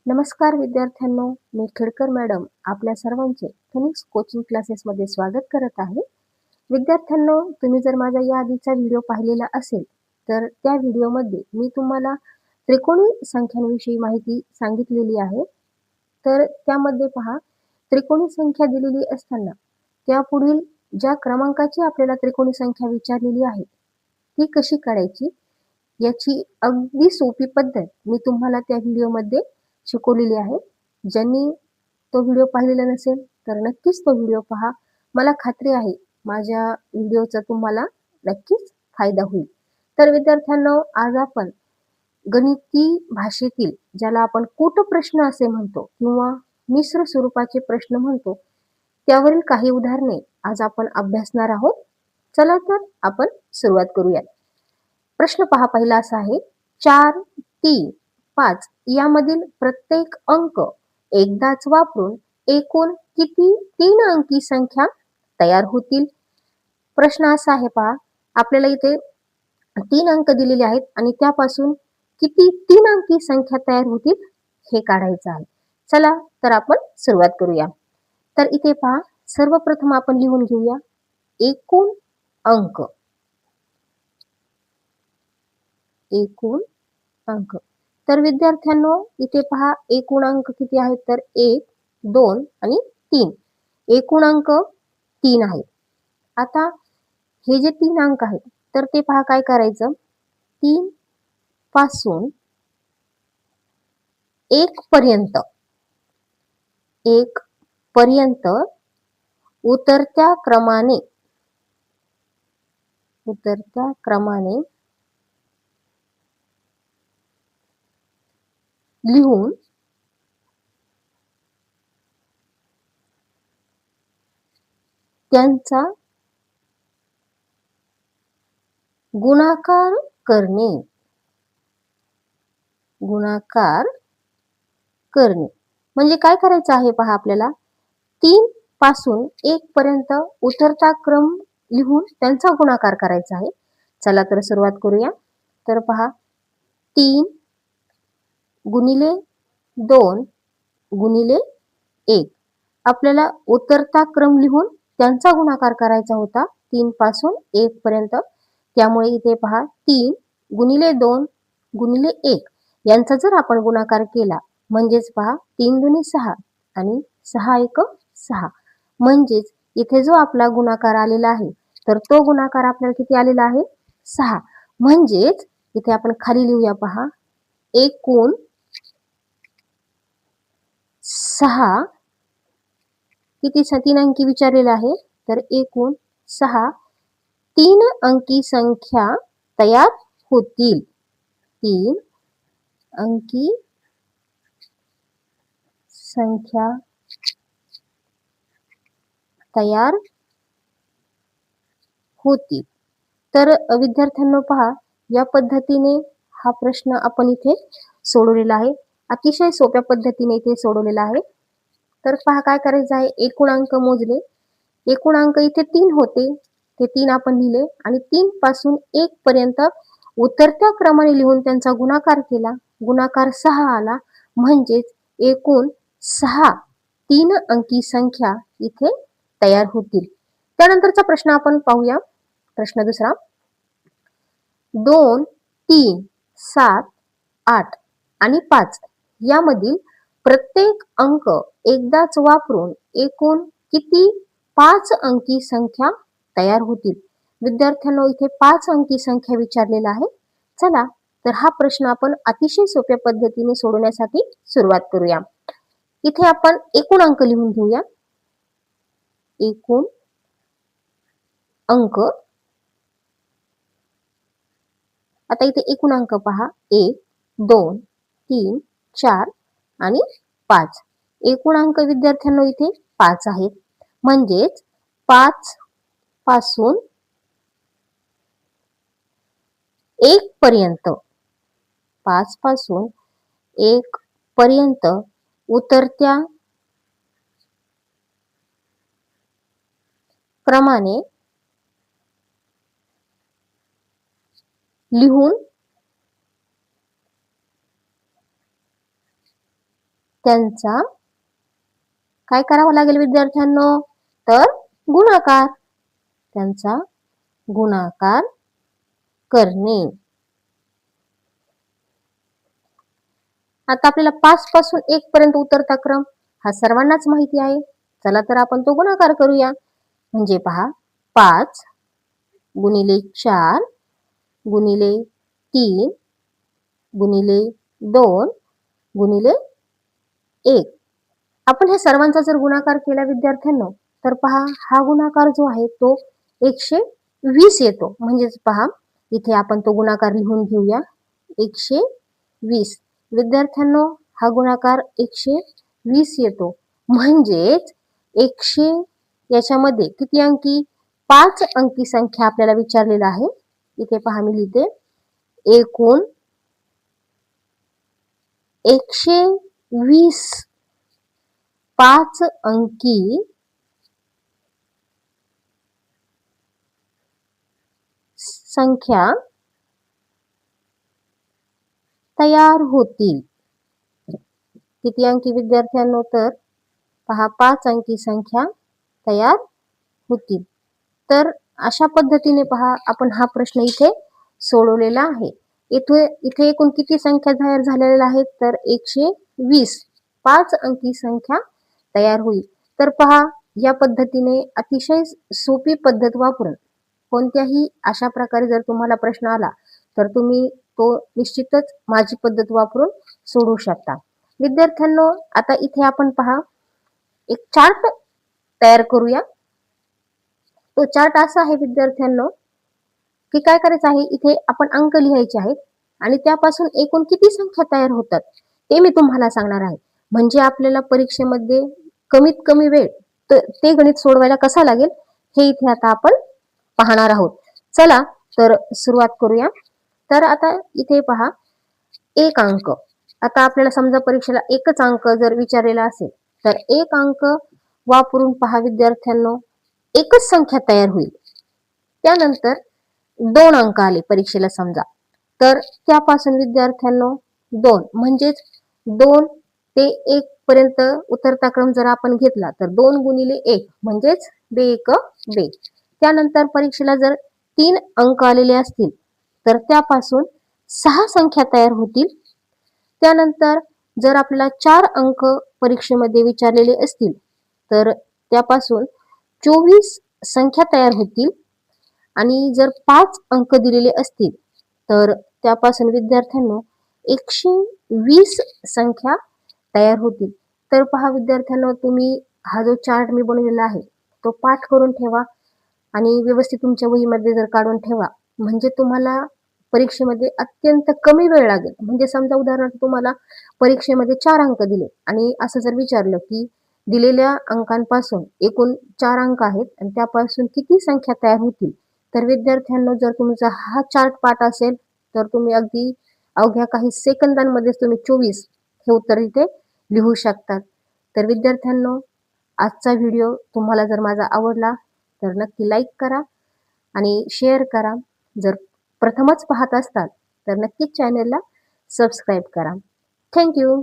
नमस्कार विद्यार्थ्यांनो, मी खेडकर मॅडम आपल्या सर्वांचे फिनिक्स कोचिंग क्लासेसमध्ये स्वागत करत आहे. विद्यार्थ्यांनो, तुम्ही जर माझा या आधीचा व्हिडिओ पाहिलेला असेल तर त्या व्हिडिओमध्ये मी तुम्हाला त्रिकोणी संख्यांविषयी माहिती सांगितलेली आहे. तर त्यामध्ये पहा, त्रिकोणी संख्या दिलेली असताना त्यापुढील ज्या क्रमांकाची आपल्याला त्रिकोणी संख्या विचारलेली आहे ती कशी काढायची याची अगदी सोपी पद्धत मी तुम्हाला त्या व्हिडिओमध्ये शिकवलेली आहे. ज्यांनी तो व्हिडिओ पाहिलेला नसेल तर नक्कीच तो व्हिडिओ पहा. मला खात्री आहे माझ्या व्हिडिओचा तुम्हाला नक्कीच फायदा होईल. तर विद्यार्थ्यांनो, आज आपण गणिती भाषेतील ज्याला आपण कूट प्रश्न असे म्हणतो किंवा मिश्र स्वरूपाचे प्रश्न म्हणतो त्यावरील काही उदाहरणे आज आपण अभ्यासणार आहोत. चला तर आपण सुरुवात करूयात. प्रश्न पहा, पहिला असा आहे, 4, 3, 5 यामधील प्रत्येक अंक एकदाच वापरून एकूण किती 3 अंकी संख्या तयार होतील? प्रश्न असा आहे पहा, आपल्याला इथे 3 अंक दिलेले आहेत आणि त्यापासून किती 3 अंकी संख्या तयार होतील हे काढायचं आहे. चला तर आपण सुरुवात करूया. तर इथे पहा, सर्वप्रथम आपण लिहून घेऊया एकूण अंक. एकूण अंक. तर विद्यार्थ्यांनो, इथे पहा एकूण अंक किती आहेत तर 1, 2 आणि 3. एकूण अंक 3 आहेत. आता हे जे 3 अंक आहेत तर ते पहा काय करायचं, 3 पासून 1 पर्यंत उतरत्या क्रमाने लिहून त्यांचा गुणाकार करणे. म्हणजे काय करायचं आहे पहा, आपल्याला 3 पासून 1 पर्यंत उतरता क्रम लिहून त्यांचा गुणाकार करायचा आहे. चला तर सुरुवात करूया. तर पहा, 3 गुणिले 2 गुणिले 1. आपल्याला उतरता क्रम लिहून त्यांचा गुणाकार करायचा होता 3 पासून 1 पर्यंत. त्यामुळे इथे पहा, 3 गुणिले 2 गुणिले 1 यांचा जर आपण गुणाकार केला म्हणजेच पहा 3 दुनी 6 आणि 6 एक 6. म्हणजेच इथे जो आपला गुणाकार आलेला आहे तर तो गुणाकार आपल्याला किती आलेला आहे 6. म्हणजेच इथे आपण खाली लिहूया पहा, एकूण 6 किती 3 अंकी विचारलेला आहे तर एकूण 6 3 अंकी संख्या तयार होतील. 3 अंकी संख्या तयार होतील. तर विद्यार्थ्यांनो पहा, या पद्धतीने हा प्रश्न आपण इथे सोडवलेला आहे. अतिशय सोप्या पद्धतीने इथे सोडवलेला आहे. तर पहा काय करायचं आहे, एकूण अंक मोजले. एकूण अंक इथे 3 होते, ते 3 आपण लिहिले आणि 3 पासून 1 पर्यंत उतरत्या क्रमाने लिहून त्यांचा गुणाकार केला. गुणाकार 6 आला. म्हणजेच एकूण 6 3 अंकी संख्या इथे तयार होतील. त्यानंतरचा प्रश्न आपण पाहूया. प्रश्न दुसरा, 2, 3, 7, 8 आणि 5 यामधील प्रत्येक अंक एकदाच वापरून एकूण किती 5 अंकी संख्या तयार होतील? विद्यार्थ्यांनो, इथे 5 अंकी संख्या विचारलेला आहे. चला तर हा प्रश्न आपण अतिशय सोप्या पद्धतीने सोडवण्यासाठी सुरुवात करूया. इथे आपण एकूण अंक लिहून घेऊया. एकूण अंक. आता इथे एकूण अंक पहा, 1, 2, 3, 4 आणि 5. एकूण अंक विद्यार्थ्यांनो इथे 5 आहेत. म्हणजेच 5 पासून 1 पर्यंत 5 पासून 1 पर्यंत उतरत्या क्रमाने लिहून त्यांचा काय करावा लागेल विद्यार्थ्यांनो, तर गुणाकार. त्यांचा गुणाकार करणे. आता आपल्याला 5 पासून 1 पर्यंत उतरता क्रम हा सर्वांनाच माहिती आहे. चला तर आपण तो गुणाकार करूया. म्हणजे पहा, 5 गुणिले 4 गुणिले 3 गुणिले 2 गुणिले 1. आपण हे सर्वांचा जर गुणाकार केला विद्यार्थ्यांनो, तर पहा हा गुणाकार जो आहे तो 120 येतो. म्हणजेच पहा इथे आपण तो गुणाकार लिहून घेऊया. 120 विद्यार्थ्यांनो, हा गुणाकार 120 येतो. म्हणजेच 100 याच्यामध्ये किती अंकी, 5 अंकी संख्या आपल्याला विचारलेला आहे. इथे पहा मी लिहिते, एकूण 120 5 अंकी संख्या तयार होतील. किती अंकी विद्यार्थ्यांनो, तर पहा 5 अंकी संख्या तयार होतील. तर अशा पद्धतीने पहा आपण हा प्रश्न इथे सोडवलेला आहे. इथे एकूण किती संख्या तयार झालेल्या आहेत, तर 120 5 अंकी संख्या तयार होईल. तर पहा या पद्धतीने अतिशय सोपी पद्धत वापरून कोणत्याही अशा प्रकारे जर तुम्हाला प्रश्न आला तर तुम्ही तो निश्चितच माझी पद्धत वापरून सोडवू शकता. विद्यार्थ्यांनो, आता इथे आपण पहा एक चार्ट तयार करूया. तो चार्ट असा आहे विद्यार्थ्यांनो, की काय करायचं आहे, इथे आपण अंक लिहायचे आहेत आणि त्यापासून एकूण किती संख्या तयार होतात ते मी तुम्हाला सांगणार आहे. म्हणजे आपल्याला परीक्षेमध्ये कमीत कमी वेळ ते गणित सोडवायला कसा लागेल हे इथे आता आपण पाहणार आहोत. चला तर सुरुवात करूया. तर आता इथे पहा, एक अंक. आता आपल्याला समजा परीक्षेला एकच अंक जर विचारलेला असेल तर एक अंक वापरून पहा विद्यार्थ्यांनो एकच संख्या तयार होईल. त्यानंतर 2 अंक आले परीक्षेला समजा, तर त्यापासून विद्यार्थ्यांनो 2 म्हणजेच 2 ते 1 पर्यंत उतरता क्रम जर आपण घेतला तर 2 गुणिले 1 म्हणजेच 2 त्यानंतर परीक्षेला जर 3 अंक आलेले असतील तर त्यापासून 6 संख्या तयार होतील. त्यानंतर जर आपल्याला 4 अंक परीक्षेमध्ये विचारलेले असतील तर त्यापासून 24 संख्या तयार होतील. आणि जर 5 अंक दिलेले असतील तर त्यापासून विद्यार्थ्यांनो 120 संख्या तयार होतील. तर पहा विद्यार्थ्यांनो, तुम्ही हा जो चार्ट मी बनवलेला आहे तो पाठ करून ठेवा आणि व्यवस्थित तुमच्या वहीमध्ये जर काढून ठेवा. म्हणजे तुम्हाला परीक्षेमध्ये अत्यंत कमी वेळ लागेल. म्हणजे समजा उदाहरणार्थ तुम्हाला परीक्षेमध्ये 4 अंक दिले आणि असं जर विचारलं की दिलेल्या अंकांपासून एकूण 4 अंक आहेत आणि त्यापासून किती संख्या तयार होतील, तर विद्यार्थ्यांनो जर तुमचा हा चार्ट पाठ असेल तर तुम्ही अगदी अवघ्या काही सेकंदांमध्येच तुम्ही 24 हे उत्तर इथे लिहू शकतात. तर विद्यार्थ्यांनो, आजचा व्हिडिओ तुम्हाला जर माझा आवडला तर नक्की लाईक करा आणि शेअर करा. जर प्रथमच पाहत असताल तर नक्कीच चॅनलला सबस्क्राईब करा. थँक्यू.